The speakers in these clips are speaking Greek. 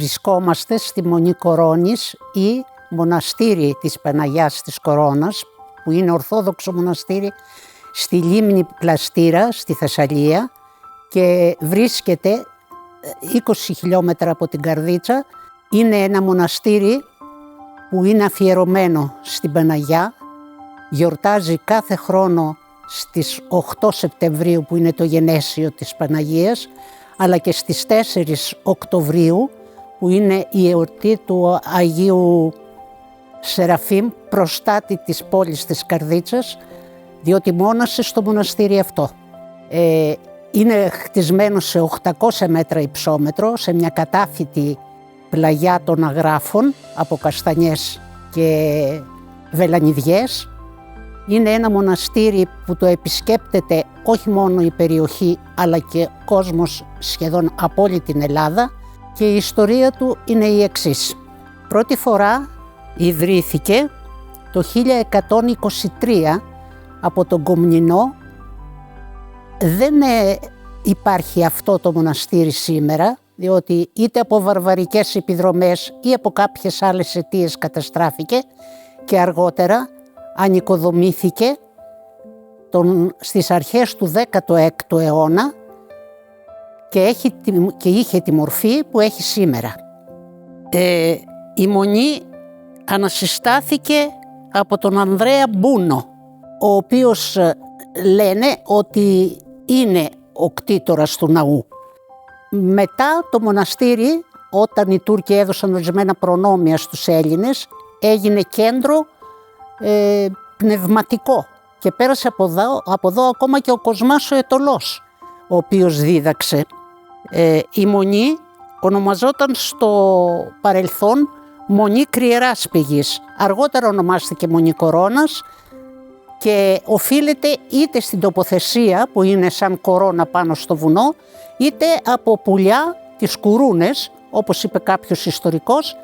Βρισκόμαστε στη Μονή Κορώνης ή μοναστήρι της Παναγιάς της Κορώνας, που είναι ορθόδοξο μοναστήρι στη λίμνη Πλαστήρα στη Θεσσαλία και βρίσκεται 20 χιλιόμετρα από την Καρδίτσα. Είναι ένα μοναστήρι που είναι αφιερωμένο στην Παναγιά. Γιορτάζει κάθε χρόνο στις 8 Σεπτεμβρίου που είναι το γενέσιο της Παναγίας, αλλά και στις 4 Οκτωβρίου που είναι η εορτή του Αγίου Σεραφείμ, προστάτη της πόλης της Καρδίτσας, διότι μόνασε στο μοναστήρι αυτό. Είναι χτισμένο σε 800 μέτρα υψόμετρο, σε μια κατάφυτη πλαγιά των αγράφων από καστανιές και βελανιδιές. Είναι ένα μοναστήρι που το επισκέπτεται όχι μόνο η περιοχή, αλλά και κόσμος σχεδόν από όλη την Ελλάδα, και η ιστορία του είναι η εξής. Πρώτη φορά ιδρύθηκε το 1123 από τον Κομνηνό. Δεν υπάρχει αυτό το μοναστήρι σήμερα, διότι είτε από βαρβαρικές επιδρομές ή από κάποιες άλλες αιτίες καταστράφηκε και αργότερα ανοικοδομήθηκε στις αρχές του 16ου αιώνα και είχε τη μορφή που έχει σήμερα. Η Μονή ανασυστάθηκε από τον Ανδρέα Μπούνο, ο οποίος λένε ότι είναι ο κτήτορας του ναού. Μετά το μοναστήρι, όταν οι Τούρκοι έδωσαν ορισμένα προνόμια στους Έλληνες, έγινε κέντρο πνευματικό και πέρασε από εδώ ακόμα και ο Κοσμάς ο Αιτωλός, ο οποίος δίδαξε. Η Μονή ονομαζόταν στο παρελθόν Μονή Κριεράς Πηγής. Αργότερα ονομάστηκε Μονή Κορώνας και οφείλεται είτε στην τοποθεσία που είναι σαν κορώνα πάνω στο βουνό, είτε από πουλιά τις κουρούνες, όπως είπε κάποιος ιστορικός,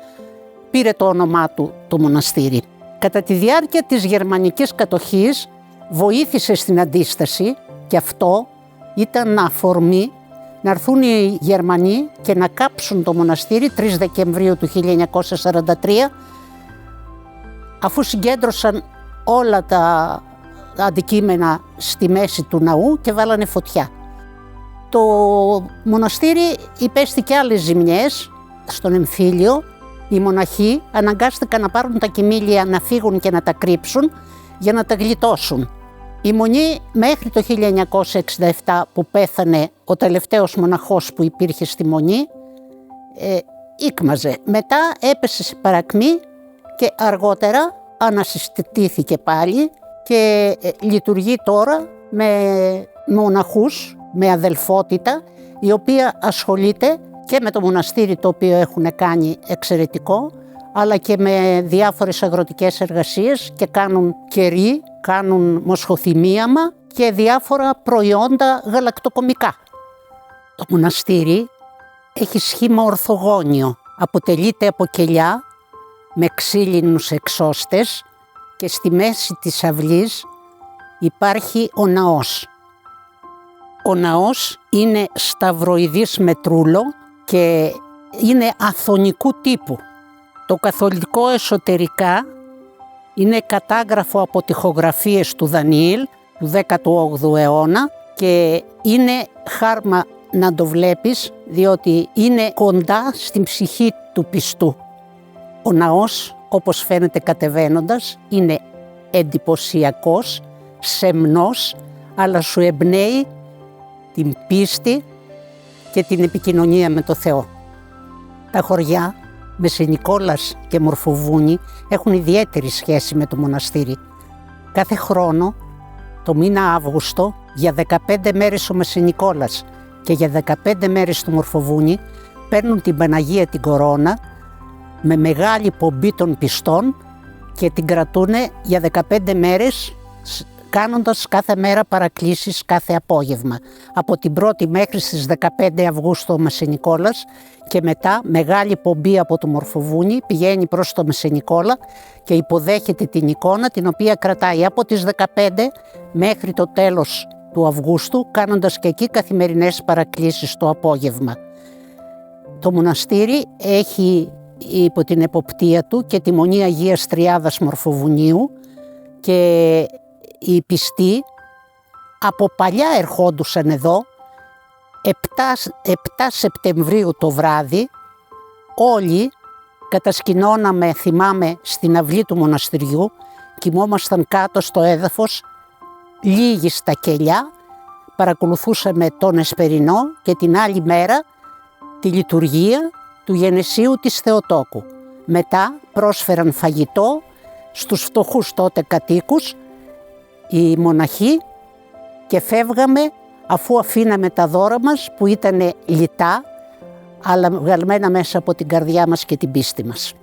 πήρε το όνομά του το μοναστήρι. Κατά τη διάρκεια της γερμανικής κατοχής βοήθησε στην αντίσταση και αυτό ήταν αφορμή να έρθουν οι Γερμανοί και να κάψουν το μοναστήρι 3 Δεκεμβρίου του 1943, αφού συγκέντρωσαν όλα τα αντικείμενα στη μέση του ναού και βάλανε φωτιά. Το μοναστήρι υπέστη και άλλες ζημιές στον εμφύλιο. Οι μοναχοί αναγκάστηκαν να πάρουν τα κοιμήλια, να φύγουν και να τα κρύψουν για να τα γλιτώσουν. Η Μονή μέχρι το 1967 που πέθανε ο τελευταίος μοναχός που υπήρχε στη Μονή, ήκμαζε. Μετά έπεσε σε παρακμή και αργότερα ανασυστήθηκε πάλι και λειτουργεί τώρα με μοναχούς, με αδελφότητα, η οποία ασχολείται και με το μοναστήρι, το οποίο έχουν κάνει εξαιρετικό, αλλά και με διάφορες αγροτικές εργασίες και κάνουν κερί, κάνουν μοσχοθυμίαμα και διάφορα προϊόντα γαλακτοκομικά. Το μοναστήρι έχει σχήμα ορθογώνιο, αποτελείται από κελιά με ξύλινους εξώστες και στη μέση της αυλής υπάρχει ο ναός. Ο ναός είναι σταυροειδής με τρούλο και είναι αθωνικού τύπου. Το καθολικό εσωτερικά είναι κατάγραφο από τοιχογραφίες του Δανιήλ του 18ου αιώνα και είναι χάρμα να το βλέπεις, διότι είναι κοντά στην ψυχή του πιστού. Ο ναός, όπως φαίνεται κατεβαίνοντας, είναι εντυπωσιακός, σεμνός, αλλά σου εμπνέει την πίστη και την επικοινωνία με το Θεό. Τα χωριά Μεσενικόλας και Μορφοβούνι έχουν ιδιαίτερη σχέση με το μοναστήρι. Κάθε χρόνο, το μήνα Αύγουστο, για 15 μέρες ο Μεσενικόλας και για 15 μέρες το Μορφοβούνι παίρνουν την Παναγία την Κορώνα με μεγάλη πομπή των πιστών και την κρατούνε για 15 μέρες, κάνοντας κάθε μέρα παρακλήσεις κάθε απόγευμα. Από την 1η μέχρι στις 15 Αυγούστου ο Μεσενικόλας και μετά μεγάλη πομπή από το Μορφοβούνι πηγαίνει προς το Μεσενικόλα και υποδέχεται την εικόνα, την οποία κρατάει από τις 15 μέχρι το τέλος του Αυγούστου, κάνοντας και εκεί καθημερινές παρακλήσεις το απόγευμα. Το μοναστήρι έχει υπό την εποπτεία του και τη Μονή Αγίας Τριάδας Μορφοβουνίου και οι πιστοί από παλιά ερχόντουσαν εδώ. 7 Σεπτεμβρίου το βράδυ όλοι κατασκηνώναμε, θυμάμαι, στην αυλή του μοναστηριού, κοιμόμασταν κάτω στο έδαφος, λίγοι στα κελιά, παρακολουθούσαμε τον Εσπερινό και την άλλη μέρα τη λειτουργία του Γενεσίου της Θεοτόκου. Μετά πρόσφεραν φαγητό στους φτωχούς τότε κατοίκους οι μοναχοί και φεύγαμε αφού αφήναμε τα δώρα μας που ήταν λιτά αλλά βγαλμένα μέσα από την καρδιά μας και την πίστη μας.